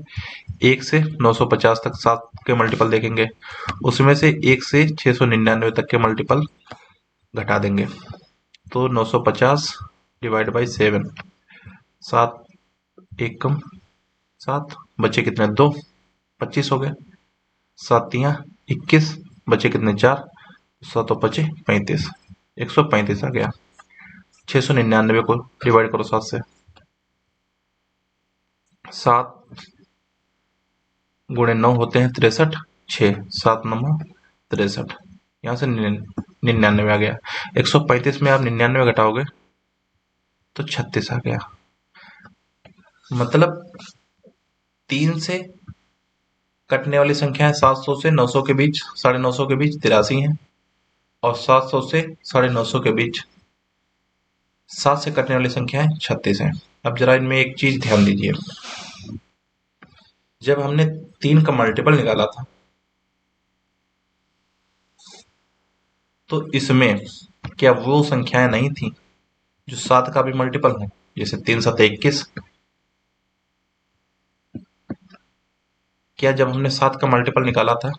1 से 950 तक 7 के मल्टीपल देखेंगे, उसमें से 1 से 699 तक के मल्टीपल घटा देंगे। तो 950 डिवाइड बाई 7, 7 एक कम 7, बचे कितने? 2, 25 हो गए। 7 तियां 21, बचे कितने? 4, 7 और 25 35, 135 आ गया। 699 को डिवाइड करो 7 से, 7 गुणे 9 होते हैं 63, 6, 7 9 63, यहाँ से 99 आ गया। 135 में आप 99 घटाओगे तो 36 आ गया। मतलब 3 से कटने वाली संख्या है 700 से 900 के बीच, 950 के बीच 83 है, और 700 से 950 के बीच 7 से कटने वाली संख्या है 36 है। अब जरा इनमें एक चीज ध्यान दीजिए, जब हमने 3 का मल्टीपल निकाला था तो इसमें क्या वो संख्याएं नहीं थी जो 7 का भी मल्टीपल है? जैसे 3 7 21, क्या जब हमने 7 का मल्टीपल निकाला था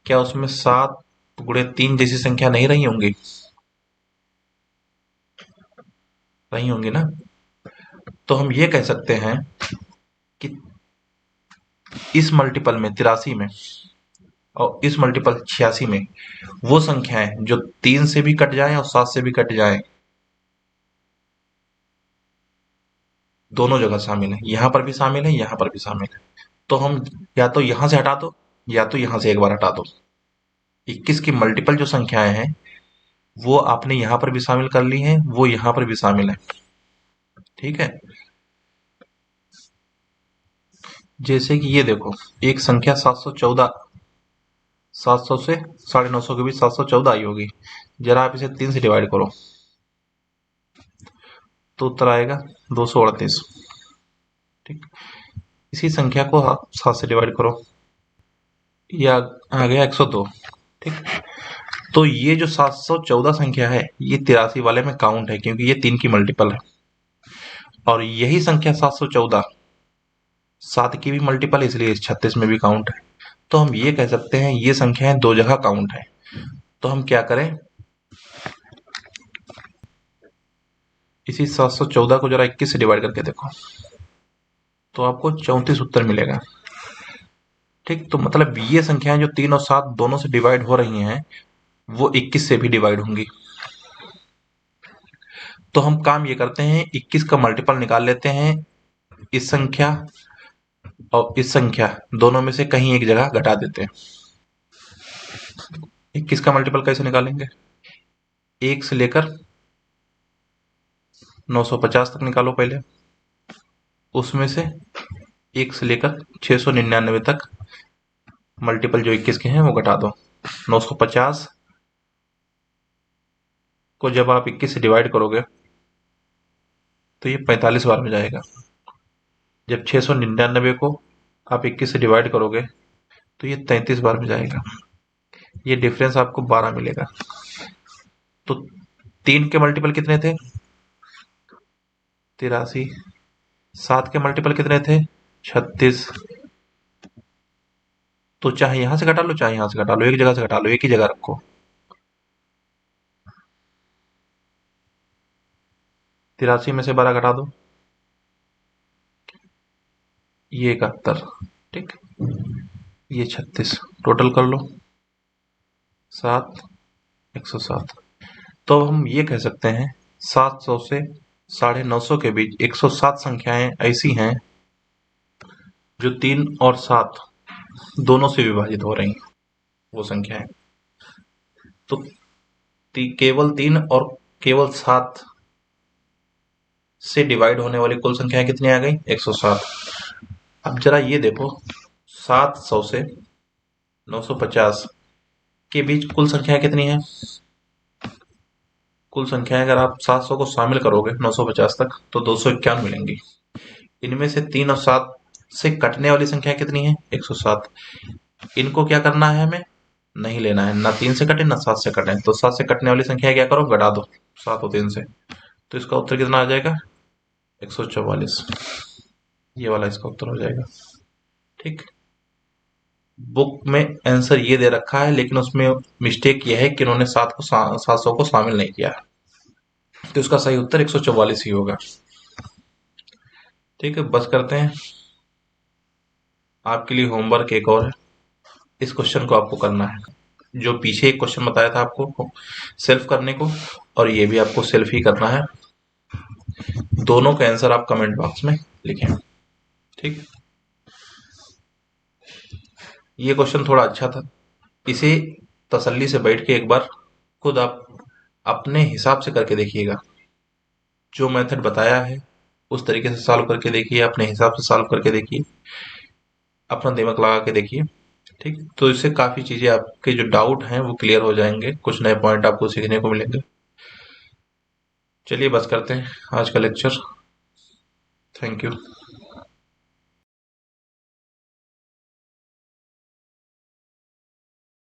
क्या उसमें 7 गुणे 3 जैसी संख्या नहीं रही होंगी? रही होंगी ना। तो हम ये कह सकते हैं कि इस मल्टीपल में 83 में और इस मल्टीपल 86 में वो संख्याएं जो 3 से भी कट जाएं और 7 से भी कट जाएं, दोनों जगह शामिल है, यहां पर भी शामिल है, यहां पर भी शामिल है। तो हम या तो यहां से हटा दो या तो यहां से एक बार हटा दो। 21 की मल्टीपल जो संख्याएं हैं वो आपने यहां पर भी शामिल कर ली हैं, वो यहां पर भी शामिल है। ठीक है, जैसे कि ये देखो, एक संख्या 714, 700 से 950 के बीच 714 आई होगी। जरा आप इसे 3 से डिवाइड करो तो उत्तर आएगा 238। ठीक, इसी संख्या को आप 7 से डिवाइड करो, ये आ गया 102। ठीक, तो ये जो 714 संख्या है ये 83 वाले में काउंट है क्योंकि ये 3 की मल्टीपल है, और यही संख्या 714 7 की भी मल्टीपल है, इसलिए 36 में भी काउंट है। तो हम ये कह सकते हैं ये संख्याएं दो जगह काउंट है। तो हम क्या करें, इसी 714 को जरा 21 से डिवाइड करके देखो तो आपको 34 उत्तर मिलेगा। ठीक, तो मतलब ये संख्याएं जो 3 और 7 दोनों से डिवाइड हो रही हैं वो 21 से भी डिवाइड होंगी। तो हम काम ये करते हैं, 21 का मल्टीपल निकाल लेते हैं, इस संख्या और इस संख्या दोनों में से कहीं एक जगह घटा देते हैं। 21 का मल्टीपल कैसे निकालेंगे, 1 से लेकर 950 तक निकालो पहले, उसमें से 1 से लेकर 699 तक मल्टीपल जो 21 के हैं वो घटा दो। 950 को जब आप 21 से डिवाइड करोगे तो ये 45 बार में जाएगा। जब 699 को आप 21 से डिवाइड करोगे तो ये 33 बार में जाएगा। ये डिफरेंस आपको 12 मिलेगा। तो 3 के मल्टीपल कितने थे? 83, 7 के मल्टीपल कितने थे? 36। तो चाहे यहां से घटा लो चाहे यहां से घटा लो, एक जगह से घटा लो, एक ही जगह रखो। 83 में से 12 घटा दो, ये 71। ठीक, ये 36, टोटल कर लो 7, 107। तो अब हम ये कह सकते हैं 700 से 950 के बीच 107 संख्याएं ऐसी हैं जो 3 और 7 दोनों से विभाजित हो रही हैं, वो संख्याएं। तो केवल 3 और केवल 7 से डिवाइड होने वाली कुल संख्याएं कितनी आ गई? 107। अब जरा ये देखो, 700 से 950 के बीच कुल संख्याएं कितनी है? कुल संख्याएं अगर आप 700 को शामिल करोगे 950 तक तो 251 मिलेंगी। इनमें से 3 और 7 से कटने वाली संख्या कितनी है? 107। इनको क्या करना है? हमें नहीं लेना है, ना 3 से कटे ना 7 से कटे। तो 7 से कटने वाली संख्या क्या करो? घटा दो 7 और 3 से। तो इसका उत्तर कितना आ जाएगा? 144। ये वाला इसका उत्तर हो जाएगा। ठीक, बुक में आंसर ये दे रखा है, लेकिन उसमें मिस्टेक ये है कि उन्होंने 700 को शामिल नहीं किया, तो इसका सही उत्तर 144 ही होगा। ठीक है, बस करते हैं। आपके लिए होमवर्क एक और है, इस क्वेश्चन को आपको करना है। जो पीछे एक क्वेश्चन बताया था आपको सेल्फ करने को, और ये भी आपको सेल्फ ही करना है। दोनों का आंसर आप कमेंट बॉक्स में लिखें। ठीक, ये क्वेश्चन थोड़ा अच्छा था, इसे तसल्ली से बैठ के एक बार खुद आप अपने हिसाब से करके देखिएगा। जो मेथड बताया है उस तरीके से सॉल्व करके देखिए, अपने हिसाब से सॉल्व करके देखिए, अपना दिमाग लगा के देखिए। ठीक, तो इससे काफी चीजें आपके जो डाउट हैं वो क्लियर हो जाएंगे, कुछ नए पॉइंट आपको सीखने को मिलेंगे। चलिए बस करते हैं आज का लेक्चर। Thank you.